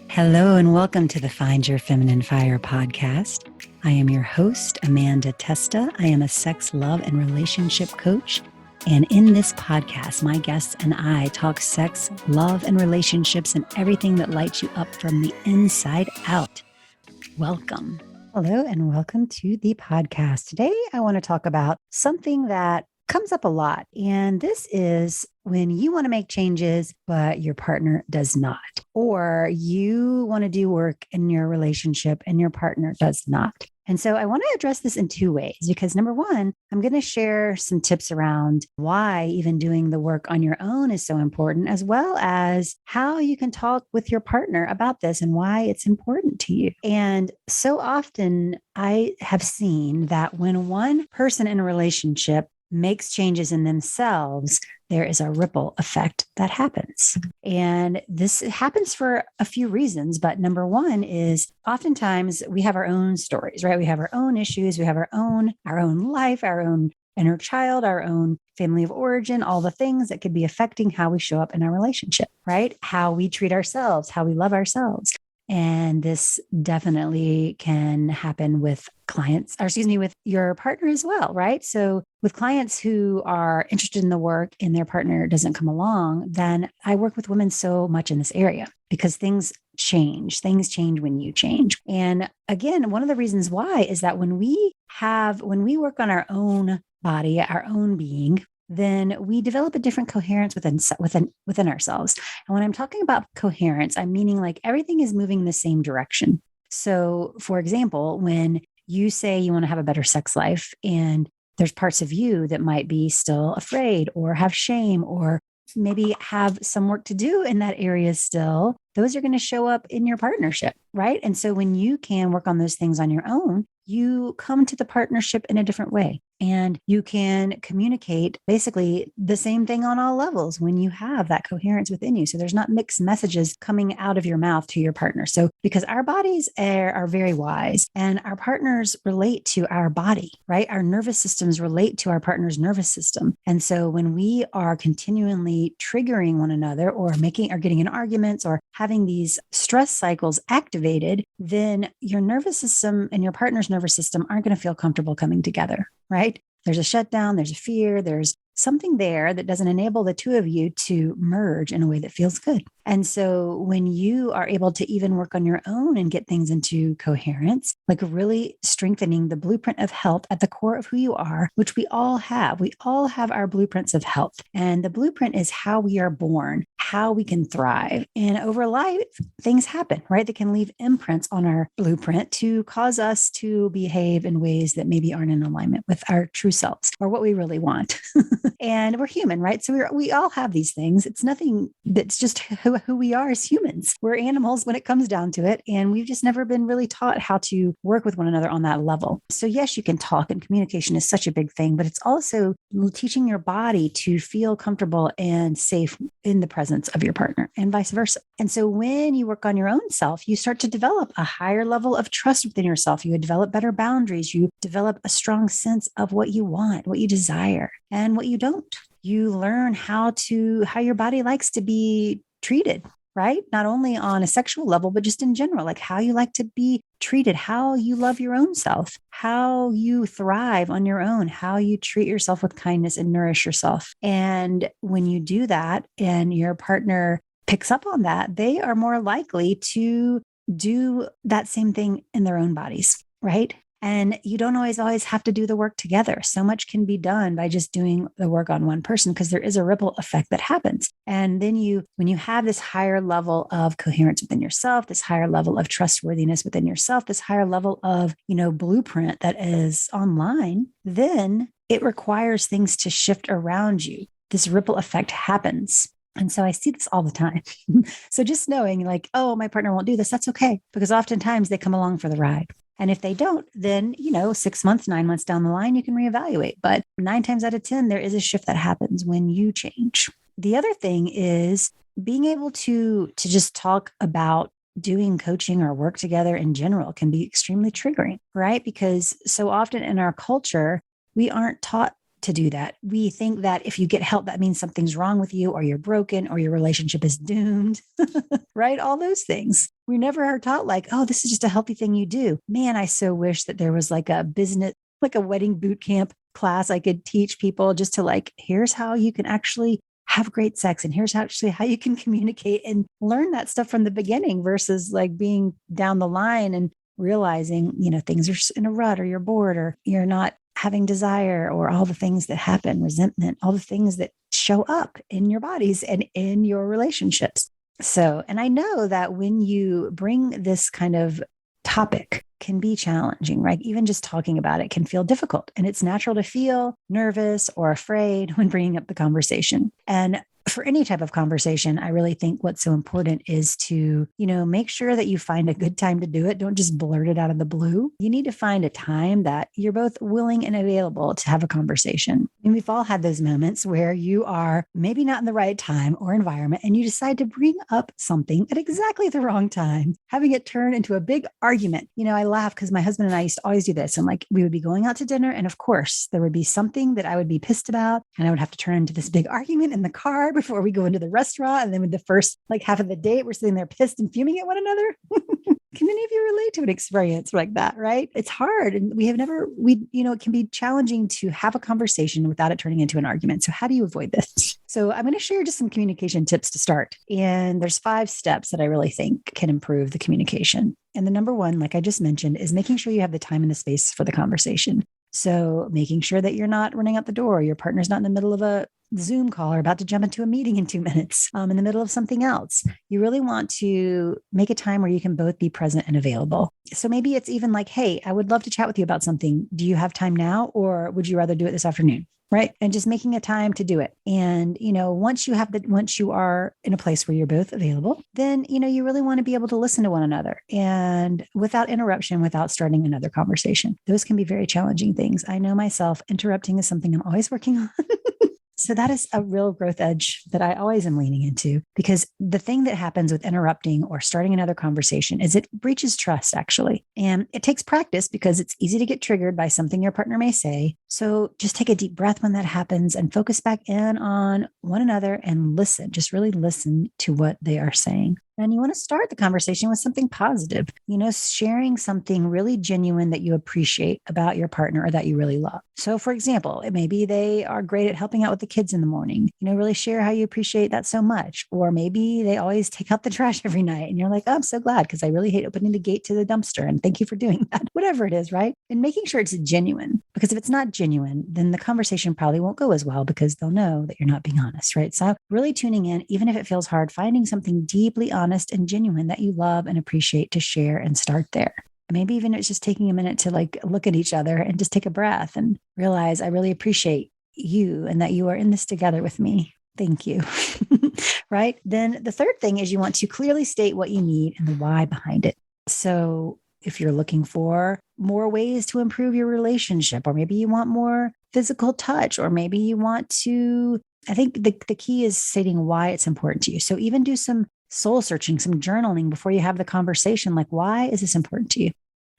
Hello and welcome to the Find Your Feminine Fire podcast. I am your host, Amanda Testa. I am a sex, love, and relationship coach. And in this podcast, my guests and I talk sex, love, and relationships and everything that lights you up from the inside out. Welcome. Hello and welcome to the podcast. Today, I want to talk about something that comes up a lot. And this is when you want to make changes, but your partner does not, or you want to do work in your relationship and your partner does not. And so I want to address this in two ways, because number one, I'm going to share some tips around why even doing the work on your own is so important, as well as how you can talk with your partner about this and why it's important to you. And so often I have seen that when one person in a relationship makes changes in themselves, there is a ripple effect that happens. And this happens for a few reasons. But number one is oftentimes we have our own stories, right? We have our own issues. We have our own life, our own inner child, our own family of origin, all the things that could be affecting how we show up in our relationship, right? How we treat ourselves, how we love ourselves. And this definitely can happen with with your partner as well, right? So with clients who are interested in the work and their partner doesn't come along, then I work with women so much in this area because things change. Things change when you change. And again, one of the reasons why is that when we work on our own body, our own being, then we develop a different coherence within ourselves. And when I'm talking about coherence, I'm meaning like everything is moving in the same direction. So, for example, when you say you want to have a better sex life and there's parts of you that might be still afraid or have shame or maybe have some work to do in that area still, those are going to show up in your partnership, right? And so when you can work on those things on your own, you come to the partnership in a different way. And you can communicate basically the same thing on all levels when you have that coherence within you. So there's not mixed messages coming out of your mouth to your partner. So because our bodies are very wise and our partners relate to our body, right? Our nervous systems relate to our partner's nervous system. And so when we are continually triggering one another or getting in arguments or having these stress cycles activated, then your nervous system and your partner's nervous system aren't going to feel comfortable coming together, right? There's a shutdown, there's a fear, there's something there that doesn't enable the two of you to merge in a way that feels good. And so when you are able to even work on your own and get things into coherence, like really strengthening the blueprint of health at the core of who you are, which we all have our blueprints of health. And the blueprint is how we are born, how we can thrive. And over life, things happen, right? They can leave imprints on our blueprint to cause us to behave in ways that maybe aren't in alignment with our true selves or what we really want. And we're human, right? So we all have these things. It's nothing that's just who we are as humans. We're animals when it comes down to it. And we've just never been really taught how to work with one another on that level. So yes, you can talk, and communication is such a big thing, but it's also teaching your body to feel comfortable and safe in the presence of your partner and vice versa. And so when you work on your own self, you start to develop a higher level of trust within yourself. You develop better boundaries. You develop a strong sense of what you want, what you desire, and what you don't. You learn how your body likes to be treated, right? Not only on a sexual level, but just in general, like how you like to be treated, how you love your own self, how you thrive on your own, how you treat yourself with kindness and nourish yourself. And when you do that and your partner picks up on that, they are more likely to do that same thing in their own bodies, right? And you don't always have to do the work together. So much can be done by just doing the work on one person because there is a ripple effect that happens. And then when you have this higher level of coherence within yourself, this higher level of trustworthiness within yourself, this higher level of, blueprint that is online, then it requires things to shift around you. This ripple effect happens. And so I see this all the time. So just knowing like, oh, my partner won't do this, that's okay. Because oftentimes they come along for the ride. And if they don't, then, 6 months, 9 months down the line, you can reevaluate. But 9 times out of 10, there is a shift that happens when you change. The other thing is being able to just talk about doing coaching or work together in general can be extremely triggering, right? Because so often in our culture, we aren't taught to do that. We think that if you get help, that means something's wrong with you, or you're broken, or your relationship is doomed, right? All those things. We never are taught like, oh, this is just a healthy thing you do. Man, I so wish that there was like a business, like a wedding boot camp class I could teach people just to like, here's how you can actually have great sex. And here's actually how you can communicate and learn that stuff from the beginning versus like being down the line and realizing, things are in a rut, or you're bored, or you're not having desire, or all the things that happen, resentment, all the things that show up in your bodies and in your relationships. So, and I know that when you bring this kind of topic can be challenging, right? Even just talking about it can feel difficult, and it's natural to feel nervous or afraid when bringing up the conversation. And for any type of conversation, I really think what's so important is to, make sure that you find a good time to do it. Don't just blurt it out of the blue. You need to find a time that you're both willing and available to have a conversation. And we've all had those moments where you are maybe not in the right time or environment, and you decide to bring up something at exactly the wrong time, having it turn into a big argument. I laugh because my husband and I used to always do this. And like, we would be going out to dinner, and of course there would be something that I would be pissed about, and I would have to turn into this big argument in the car before we go into the restaurant. And then with the first like half of the date, we're sitting there pissed and fuming at one another. Can any of you relate to an experience like that? Right? It's hard. And it can be challenging to have a conversation without it turning into an argument. So how do you avoid this? So I'm going to share just some communication tips to start. And there's 5 steps that I really think can improve the communication. And the number one, like I just mentioned, is making sure you have the time and the space for the conversation. So making sure that you're not running out the door, your partner's not in the middle of a Zoom call or about to jump into a meeting in 2 minutes, in the middle of something else. You really want to make a time where you can both be present and available. So maybe it's even like, hey, I would love to chat with you about something. Do you have time now, or would you rather do it this afternoon? Right. And just making a time to do it. And, once you are in a place where you're both available, then, you really want to be able to listen to one another, and without interruption, without starting another conversation. Those can be very challenging things. I know myself, interrupting is something I'm always working on. So that is a real growth edge that I always am leaning into, because the thing that happens with interrupting or starting another conversation is it breaches trust, actually. And it takes practice, because it's easy to get triggered by something your partner may say. So just take a deep breath when that happens and focus back in on one another and listen, just really listen to what they are saying. And you want to start the conversation with something positive, sharing something really genuine that you appreciate about your partner or that you really love. So for example, maybe they are great at helping out with the kids in the morning, really share how you appreciate that so much. Or maybe they always take out the trash every night, and you're like, oh, I'm so glad, because I really hate opening the gate to the dumpster, and thank you for doing that. Whatever it is, right? And making sure it's genuine, because if it's not genuine, then the conversation probably won't go as well, because they'll know that you're not being honest, right? So really tuning in, even if it feels hard, finding something deeply honest and genuine that you love and appreciate to share, and start there. Maybe even it's just taking a minute to like look at each other and just take a breath and realize, I really appreciate you and that you are in this together with me. Thank you. Right? Then the third thing is you want to clearly state what you need and the why behind it. So if you're looking for more ways to improve your relationship, or maybe you want more physical touch, or maybe you want to, I think the key is stating why it's important to you. So even do some soul searching, some journaling before you have the conversation. Like, why is this important to you?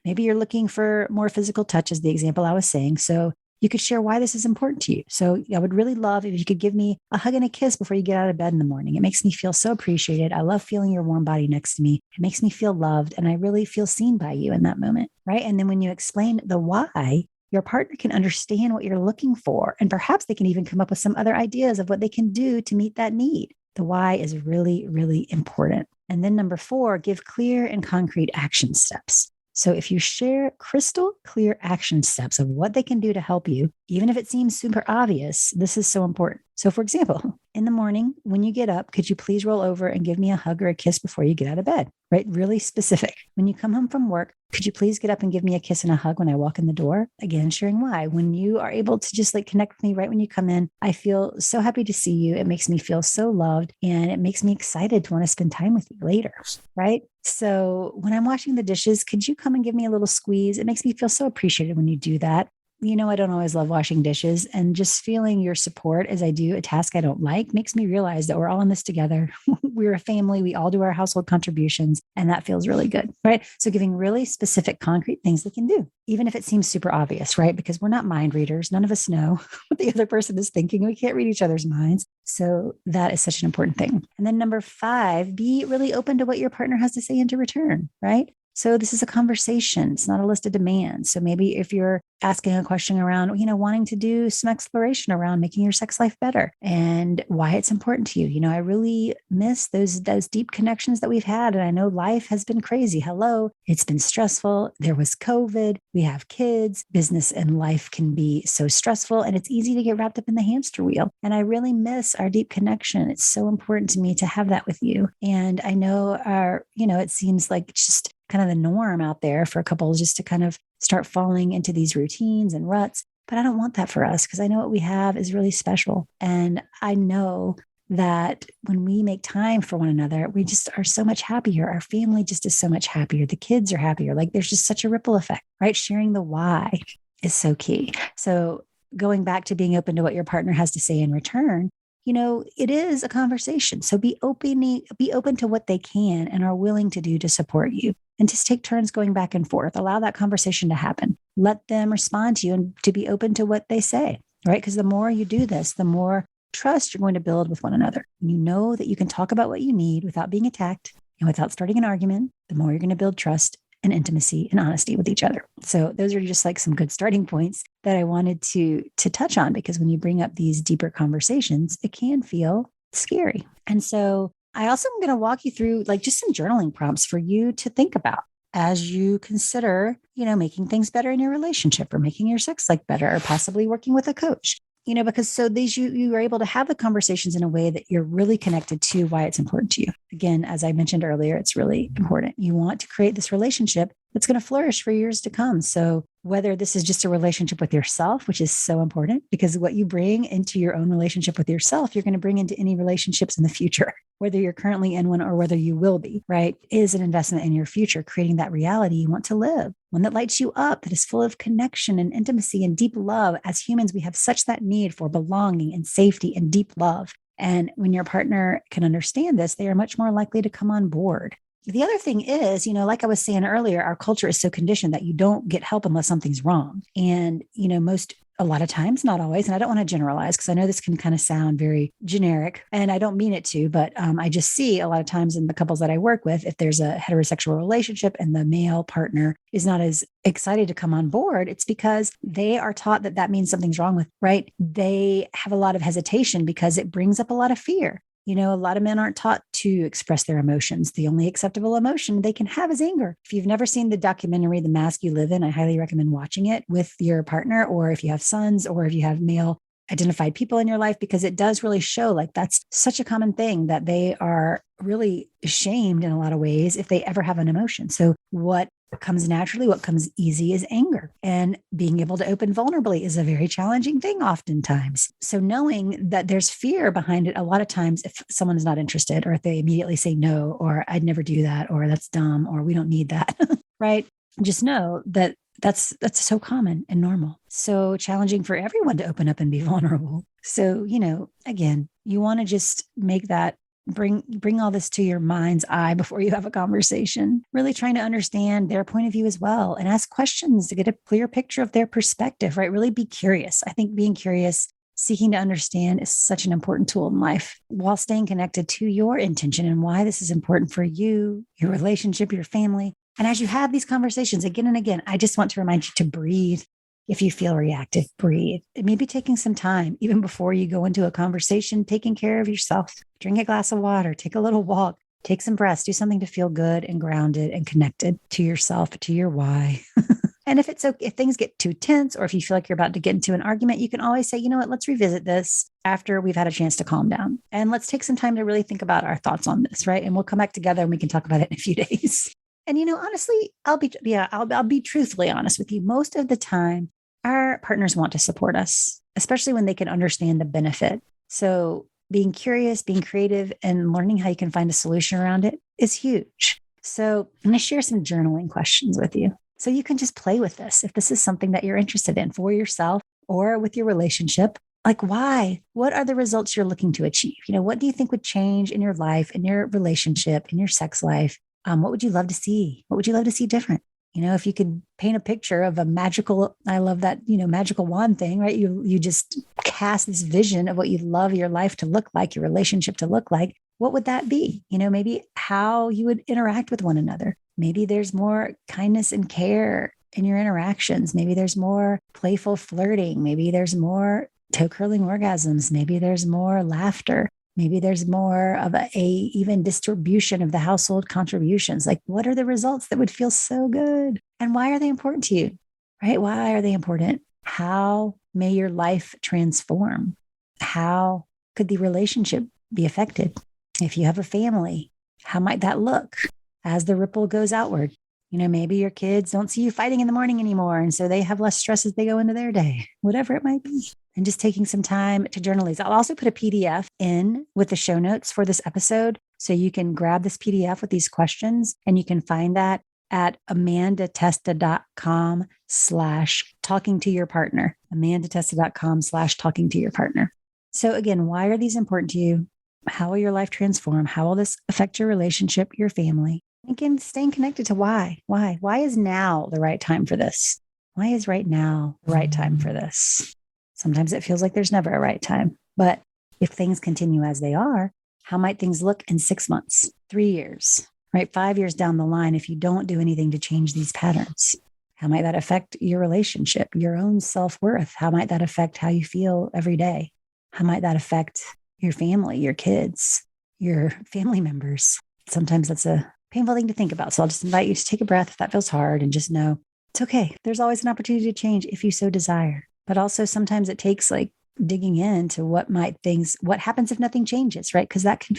Maybe you're looking for more physical touch, as the example I was saying. So you could share why this is important to you. So I would really love if you could give me a hug and a kiss before you get out of bed in the morning. It makes me feel so appreciated. I love feeling your warm body next to me. It makes me feel loved, and I really feel seen by you in that moment, right? And then when you explain the why, your partner can understand what you're looking for, and perhaps they can even come up with some other ideas of what they can do to meet that need. The why is really, really important. And then number 4, give clear and concrete action steps. So if you share crystal clear action steps of what they can do to help you, even if it seems super obvious, this is so important. So for example, in the morning, when you get up, could you please roll over and give me a hug or a kiss before you get out of bed, right? Really specific. When you come home from work, could you please get up and give me a kiss and a hug when I walk in the door? Again, sharing why. When you are able to just like connect with me right when you come in, I feel so happy to see you. It makes me feel so loved, and it makes me excited to want to spend time with you later, right? So when I'm washing the dishes, could you come and give me a little squeeze? It makes me feel so appreciated when you do that. I don't always love washing dishes. And just feeling your support as I do a task I don't like makes me realize that we're all in this together. We're a family. We all do our household contributions. And that feels really good, right? So giving really specific, concrete things they can do, even if it seems super obvious, right? Because we're not mind readers. None of us know what the other person is thinking. We can't read each other's minds. So that is such an important thing. And then number 5, be really open to what your partner has to say into return, right? So this is a conversation. It's not a list of demands. So maybe if you're asking a question around, wanting to do some exploration around making your sex life better and why it's important to you. I really miss those deep connections that we've had. And I know life has been crazy. Hello, it's been stressful. There was COVID. We have kids. Business and life can be so stressful, and it's easy to get wrapped up in the hamster wheel. And I really miss our deep connection. It's so important to me to have that with you. And I know it seems like it's just kind of the norm out there for couples just to kind of start falling into these routines and ruts. But I don't want that for us, because I know what we have is really special. And I know that when we make time for one another, we just are so much happier. Our family just is so much happier. The kids are happier. Like there's just such a ripple effect, right? Sharing the why is so key. So going back to being open to what your partner has to say in return, it is a conversation. So be open to what they can and are willing to do to support you, and just take turns going back and forth. Allow that conversation to happen. Let them respond to you and to be open to what they say, right? Because the more you do this, the more trust you're going to build with one another. And you know that you can talk about what you need without being attacked and without starting an argument. The more you're going to build trust and intimacy and honesty with each other. So those are just like some good starting points that I wanted to touch on, because when you bring up these deeper conversations, it can feel scary. And so I also am going to walk you through like just some journaling prompts for you to think about as you consider, making things better in your relationship, or making your sex life better, or possibly working with a coach. Because so these you are able to have the conversations in a way that you're really connected to why it's important to you. Again, as I mentioned earlier, it's really important. You want to create this relationship that's going to flourish for years to come. So whether this is just a relationship with yourself, which is so important, because what you bring into your own relationship with yourself, you're going to bring into any relationships in the future, whether you're currently in one or whether you will be, right? Is an investment in your future, creating that reality you want to live, one that lights you up, that is full of connection and intimacy and deep love. As humans, we have such that need for belonging and safety and deep love. And when your partner can understand this, they are much more likely to come on board. The other thing is, like I was saying earlier, our culture is so conditioned that you don't get help unless something's wrong. And, a lot of times, not always, and I don't want to generalize because I know this can kind of sound very generic, and I don't mean it to, but I just see a lot of times in the couples that I work with, if there's a heterosexual relationship and the male partner is not as excited to come on board, it's because they are taught that means something's wrong with, right? They have a lot of hesitation because it brings up a lot of fear. A lot of men aren't taught to express their emotions. The only acceptable emotion they can have is anger. If you've never seen the documentary, The Mask You Live In, I highly recommend watching it with your partner, or if you have sons, or if you have male identified people in your life, because it does really show like that's such a common thing that they are really ashamed in a lot of ways if they ever have an emotion. So what comes naturally, what comes easy is anger. And being able to open vulnerably is a very challenging thing oftentimes. So knowing that there's fear behind it, a lot of times if someone is not interested, or if they immediately say no, or I'd never do that, or that's dumb, or we don't need that, right? Just know that that's so common and normal. So challenging for everyone to open up and be vulnerable. So, again, you want to just make that bring all this to your mind's eye before you have a conversation, really trying to understand their point of view as well, and ask questions to get a clear picture of their perspective, right? Really be curious. I think being curious, seeking to understand is such an important tool in life, while staying connected to your intention and why this is important for you, your relationship, your family. And as you have these conversations again and again, I just want to remind you to breathe. If you feel reactive, breathe. Maybe taking some time, even before you go into a conversation, taking care of yourself. Drink a glass of water, take a little walk, take some breaths, do something to feel good and grounded and connected to yourself, to your why. And if things get too tense, or if you feel like you're about to get into an argument, you can always say, you know what, let's revisit this after we've had a chance to calm down. And let's take some time to really think about our thoughts on this, right? And we'll come back together and we can talk about it in a few days. And, honestly, I'll be truthfully honest with you. Most of the time, our partners want to support us, especially when they can understand the benefit. So being curious, being creative, and learning how you can find a solution around it is huge. So I'm going to share some journaling questions with you. So you can just play with this if this is something that you're interested in for yourself or with your relationship. Like, why? What are the results you're looking to achieve? What do you think would change in your life, in your relationship, in your sex life? What would you love to see? What would you love to see different? If you could paint a picture of a magical, I love that, magical wand thing, right? You just cast this vision of what you'd love your life to look like, your relationship to look like. What would that be? Maybe how you would interact with one another. Maybe there's more kindness and care in your interactions. Maybe there's more playful flirting. Maybe there's more toe curling orgasms. Maybe there's more laughter. Maybe there's more of a even distribution of the household contributions. Like, what are the results that would feel so good? And why are they important to you? Right? Why are they important? How may your life transform? How could the relationship be affected? If you have a family, how might that look as the ripple goes outward? Maybe your kids don't see you fighting in the morning anymore. And so they have less stress as they go into their day, whatever it might be. And just taking some time to journal these. I'll also put a PDF in with the show notes for this episode. So you can grab this PDF with these questions, and you can find that at amandatesta.com/talking to your partner, amandatesta.com/talking to your partner. So again, why are these important to you? How will your life transform? How will this affect your relationship, your family? Again, staying connected to why. Why is now the right time for this? Why is right now the right time for this? Sometimes it feels like there's never a right time. But if things continue as they are, how might things look in 6 months, 3 years, right? 5 years down the line, if you don't do anything to change these patterns? How might that affect your relationship, your own self-worth? How might that affect how you feel every day? How might that affect your family, your kids, your family members? Sometimes that's a painful thing to think about. So I'll just invite you to take a breath if that feels hard, and just know it's okay. There's always an opportunity to change if you so desire. But also sometimes it takes like digging into what happens if nothing changes, right? Because that can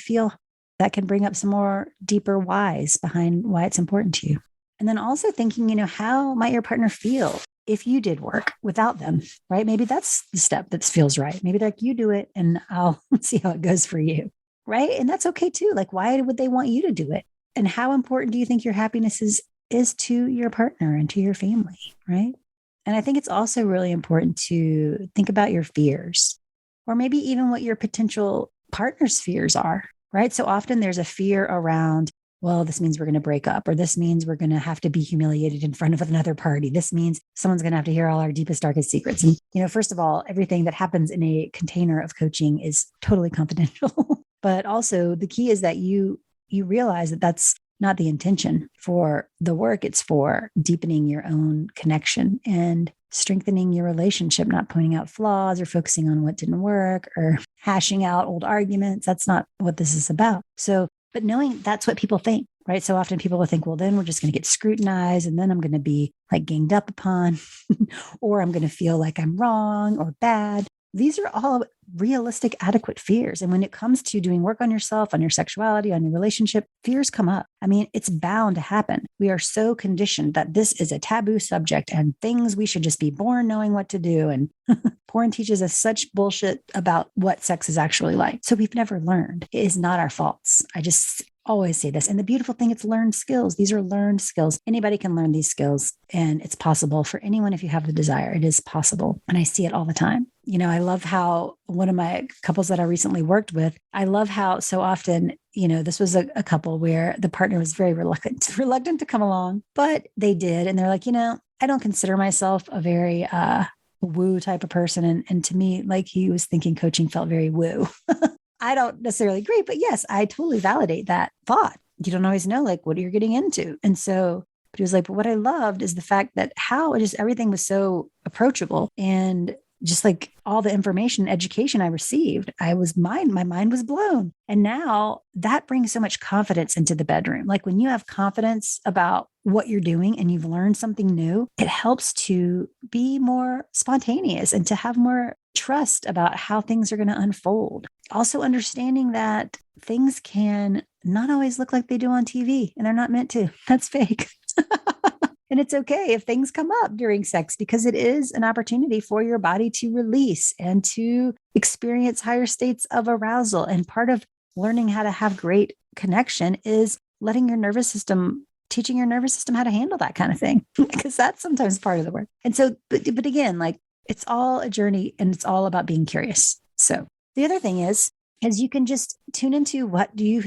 bring up some more deeper whys behind why it's important to you. And then also thinking, how might your partner feel if you did work without them, right? Maybe that's the step that feels right. Maybe like, you do it and I'll see how it goes for you, right? And that's okay too. Like, why would they want you to do it? And how important do you think your happiness is to your partner and to your family, right? And I think it's also really important to think about your fears, or maybe even what your potential partner's fears are, right? So often there's a fear around, well, this means we're going to break up, or this means we're going to have to be humiliated in front of another party. This means someone's going to have to hear all our deepest, darkest secrets. And, first of all, everything that happens in a container of coaching is totally confidential. But also the key is that you realize that that's not the intention for the work. It's for deepening your own connection and strengthening your relationship, not pointing out flaws or focusing on what didn't work or hashing out old arguments. That's not what this is about. So, but knowing that's what people think, right? So often people will think, well, then we're just going to get scrutinized, and then I'm going to be like ganged up upon, or I'm going to feel like I'm wrong or bad. These are all realistic, adequate fears. And when it comes to doing work on yourself, on your sexuality, on your relationship, fears come up. I mean, it's bound to happen. We are so conditioned that this is a taboo subject and things we should just be born knowing what to do. And porn teaches us such bullshit about what sex is actually like. So we've never learned. It is not our faults. I just always say this. And the beautiful thing, it's learned skills. These are learned skills. Anybody can learn these skills, and it's possible for anyone if you have the desire. It is possible. And I see it all the time. I love how one of my couples that I recently worked with, I love how so often, this was a couple where the partner was very reluctant to come along, but they did. And they're like, I don't consider myself a very woo type of person. And to me, like, he was thinking coaching felt very woo. I don't necessarily agree, but yes, I totally validate that thought. You don't always know like what you're getting into. And so, but he was like, but what I loved is the fact that how just everything was so approachable, and just like all the information, education I received, my mind was blown. And now that brings so much confidence into the bedroom. Like when you have confidence about what you're doing and you've learned something new, it helps to be more spontaneous and to have more trust about how things are going to unfold. Also understanding that things can not always look like they do on TV, and they're not meant to. That's fake. And it's okay if things come up during sex, because it is an opportunity for your body to release and to experience higher states of arousal. And part of learning how to have great connection is letting your nervous system teaching your nervous system how to handle that kind of thing, because that's sometimes part of the work. And so, but again, like it's all a journey and it's all about being curious. So the other thing is you can just tune into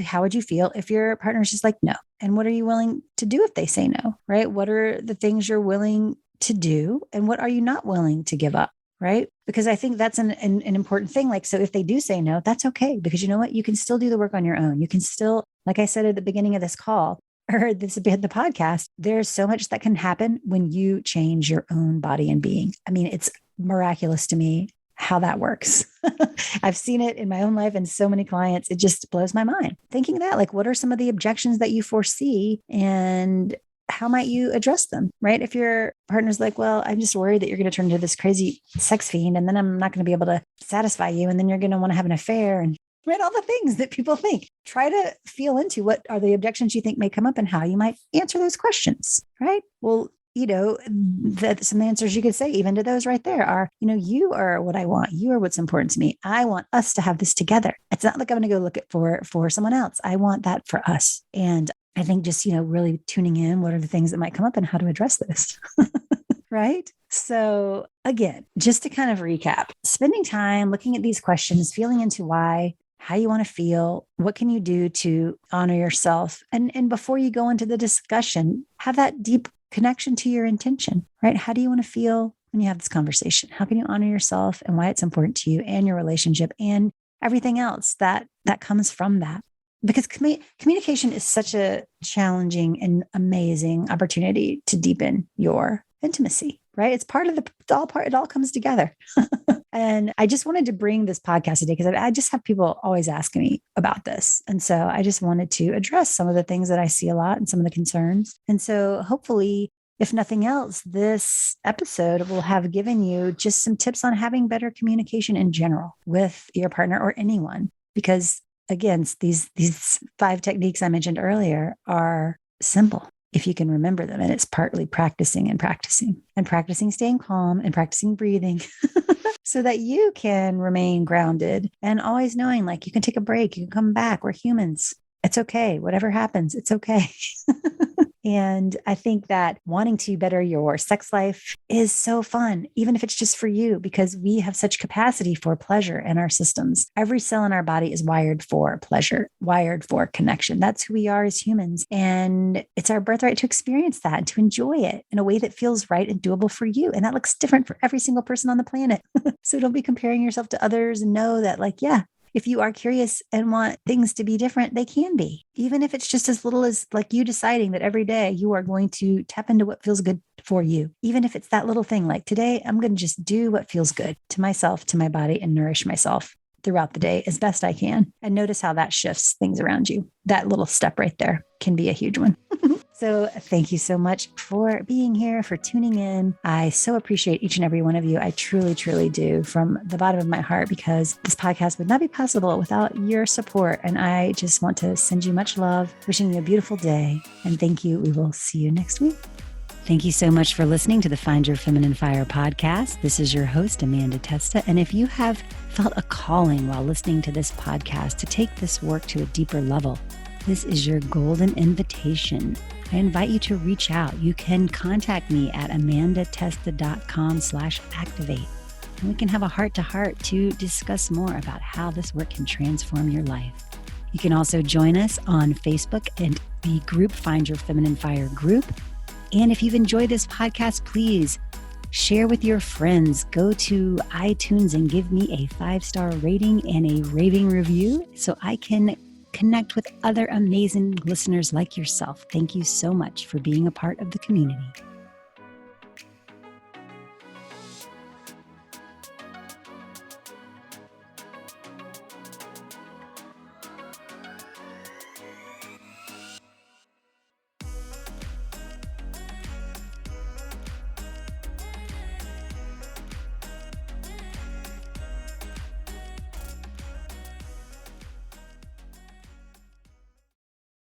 how would you feel if your partner's just like, no? And what are you willing to do if they say no, right? What are the things you're willing to do? And what are you not willing to give up, right? Because I think that's an important thing. Like, so if they do say no, that's okay. Because you know what? You can still do the work on your own. You can still, like I said at the beginning of this call, or the podcast, there's so much that can happen when you change your own body and being. I mean, it's miraculous to me how that works. I've seen it in my own life and so many clients. It just blows my mind. Thinking that, like, what are some of the objections that you foresee and how might you address them, right? If your partner's like, well, I'm just worried that you're going to turn into this crazy sex fiend and then I'm not going to be able to satisfy you. And then you're going to want to have an affair and right, all the things that people think. Try to feel into what are the objections you think may come up and how you might answer those questions, right? Well, some answers you could say even to those right there are, you are what I want. You are what's important to me. I want us to have this together. It's not like I'm going to go look for someone else. I want that for us. And I think just, really tuning in, what are the things that might come up and how to address this, right? So again, just to kind of recap, spending time looking at these questions, feeling into why, how you want to feel, what can you do to honor yourself? And before you go into the discussion, have that deep connection to your intention, right? How do you want to feel when you have this conversation? How can you honor yourself and why it's important to you and your relationship and everything else that comes from that? Because communication is such a challenging and amazing opportunity to deepen your intimacy, right? It's part of it all comes together. And I just wanted to bring this podcast today because I just have people always asking me about this. And so I just wanted to address some of the things that I see a lot and some of the concerns. And so hopefully, if nothing else, this episode will have given you just some tips on having better communication in general with your partner or anyone. Because again, these 5 techniques I mentioned earlier are simple if you can remember them. And it's partly practicing staying calm and practicing breathing so that you can remain grounded and always knowing like you can take a break, you can come back. We're humans. It's okay. Whatever happens, it's okay. And I think that wanting to better your sex life is so fun, even if it's just for you, because we have such capacity for pleasure in our systems. Every cell in our body is wired for pleasure, wired for connection. That's who we are as humans. And it's our birthright to experience that and to enjoy it in a way that feels right and doable for you. And that looks different for every single person on the planet. So don't be comparing yourself to others and know that if you are curious and want things to be different, they can be. Even if it's just as little as like you deciding that every day you are going to tap into what feels good for you. Even if it's that little thing like today, I'm going to just do what feels good to myself, to my body, and nourish myself throughout the day as best I can. And notice how that shifts things around you. That little step right there can be a huge one. So thank you so much for being here, for tuning in. I so appreciate each and every one of you. I truly, truly do from the bottom of my heart, because this podcast would not be possible without your support. And I just want to send you much love, wishing you a beautiful day. And thank you. We will see you next week. Thank you so much for listening to the Find Your Feminine Fire podcast. This is your host, Amanda Testa. And if you have felt a calling while listening to this podcast to take this work to a deeper level, this is your golden invitation. I invite you to reach out. You can contact me at amandatesta.com/activate. And we can have a heart-to-heart to discuss more about how this work can transform your life. You can also join us on Facebook and the group Find Your Feminine Fire group. And if you've enjoyed this podcast, please share with your friends. Go to iTunes and give me a 5-star rating and a raving review so I can connect with other amazing listeners like yourself. Thank you so much for being a part of the community.